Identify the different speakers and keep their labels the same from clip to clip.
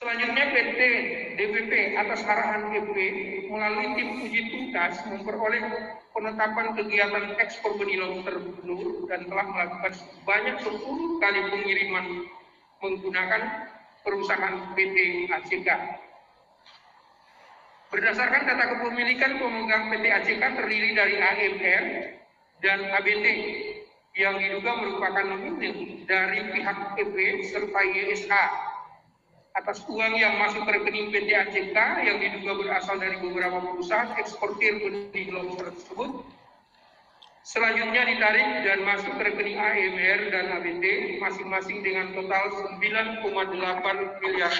Speaker 1: Selanjutnya PT DPP atas arahan EP melalui tim uji tuntas memperoleh penetapan kegiatan ekspor benih lobster benur dan telah melakukan sebanyak 10 kali pengiriman menggunakan perusahaan PT ACK. Berdasarkan data kepemilikan, pemegang PT ACK terdiri dari AMR dan ABT yang diduga merupakan nominir dari pihak EP serta YSA atas uang yang masuk ke rekening PT ACK yang diduga berasal dari beberapa perusahaan eksportir benih lobster tersebut. Selanjutnya ditarik dan masuk ke rekening AMR dan ABT masing-masing dengan total 9,8 miliar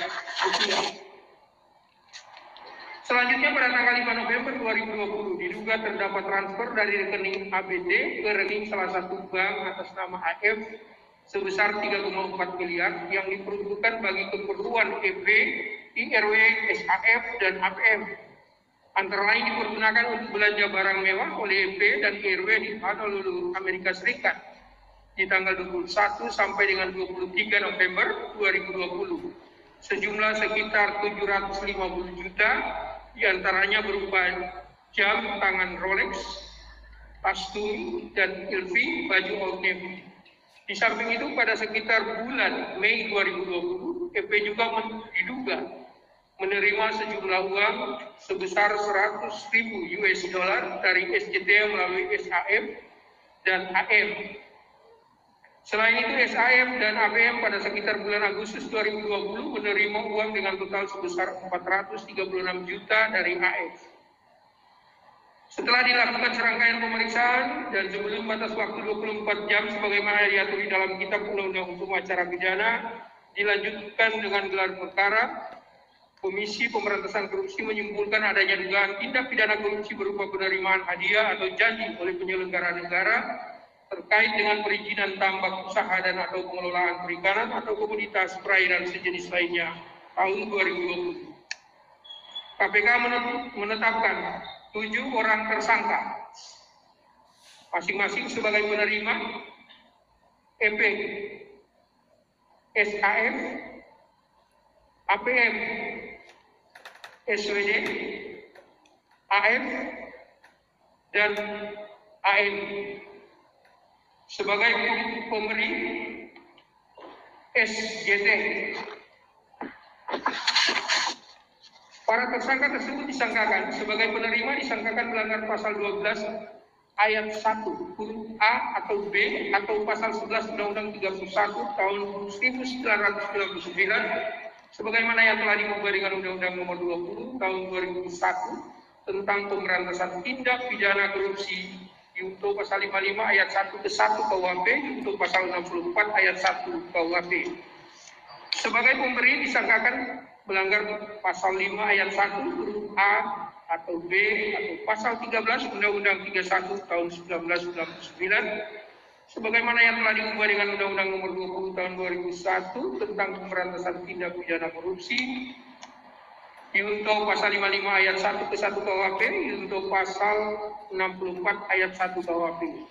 Speaker 1: rupiah. Selanjutnya pada tanggal 5 November 2020 diduga terdapat transfer dari rekening ABT ke rekening salah satu bank atas nama AF sebesar 3,4 miliar yang diperuntukkan bagi keperluan EP, IRW, SAF, dan APM. Antara lain dipergunakan untuk belanja barang mewah oleh EP dan IRW di Honolulu, Amerika Serikat di tanggal 21 sampai dengan 23 November 2020. Sejumlah sekitar 750 juta diantaranya berupa jam tangan Rolex, tas tuli, dan LV baju Old Navy. Di samping itu pada sekitar bulan Mei 2020, EP juga diduga menerima sejumlah uang sebesar 100.000 US dollar dari SCT melalui SAF dan AM. Selain itu, SAF dan APM pada sekitar bulan Agustus 2020 menerima uang dengan total sebesar 436 juta dari AF. Setelah dilakukan serangkaian pemeriksaan dan sebelum batas waktu 24 jam sebagaimana diatur di dalam Kitab Undang-Undang Hukum Acara Pidana, dilanjutkan dengan gelar perkara, Komisi Pemberantasan Korupsi menyimpulkan adanya dugaan tindak pidana korupsi berupa penerimaan hadiah atau janji oleh penyelenggara negara terkait dengan perizinan tambak usaha dan atau pengelolaan perikanan atau komoditas perairan sejenis lainnya tahun 2020. KPK menetapkan 7 orang tersangka, masing-masing sebagai penerima EP, SAF, APM, SWD, AF, dan AM. Sebagai pemberi SJT. Para tersangka tersebut disangkakan sebagai penerima disangkakan melanggar pasal 12 ayat 1 huruf A atau B atau pasal 11 Undang-Undang 31 tahun 1999 sebagaimana yang telah diubah dengan Undang-Undang Nomor 20 tahun 2001 tentang pemberantasan tindak pidana korupsi untuk pasal 55 ayat 1 ke 1 KUHP untuk pasal 64 ayat 1 KUHP. Sebagai pemberi disangkakan melanggar pasal 5 ayat 1 huruf A atau B atau pasal 13 Undang-Undang 31 tahun 1999 sebagaimana yang telah diubah dengan Undang-Undang Nomor 20 tahun 2001 tentang pemberantasan tindak pidana korupsi untuk pasal 55 ayat 1 ke 1 KUHP untuk pasal 64 ayat 1 KUHP.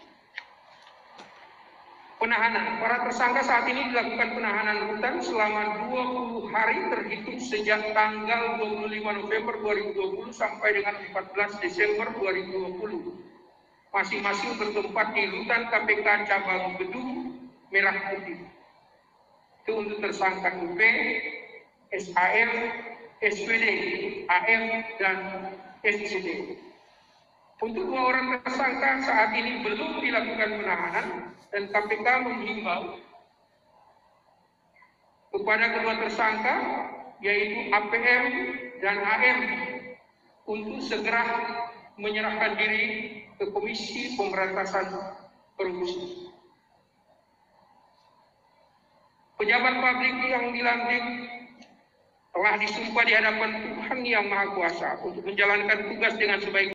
Speaker 1: Penahanan. Para tersangka saat ini dilakukan penahanan rutan selama 20 hari terhitung sejak tanggal 25 November 2020 sampai dengan 14 Desember 2020. Masing-masing bertempat di rutan KPK cabang Gedung Merah Putih. Itu untuk tersangka UP, SAF, SWD, AM, dan SCD. Untuk 2 orang tersangka saat ini belum dilakukan penahanan dan KPK menghimbau kepada kedua tersangka yaitu APM dan AM untuk segera menyerahkan diri ke Komisi Pemberantasan Korupsi. Pejabat publik yang dilantik telah disumpah di hadapan Tuhan Yang Maha Kuasa untuk menjalankan tugas dengan sebaik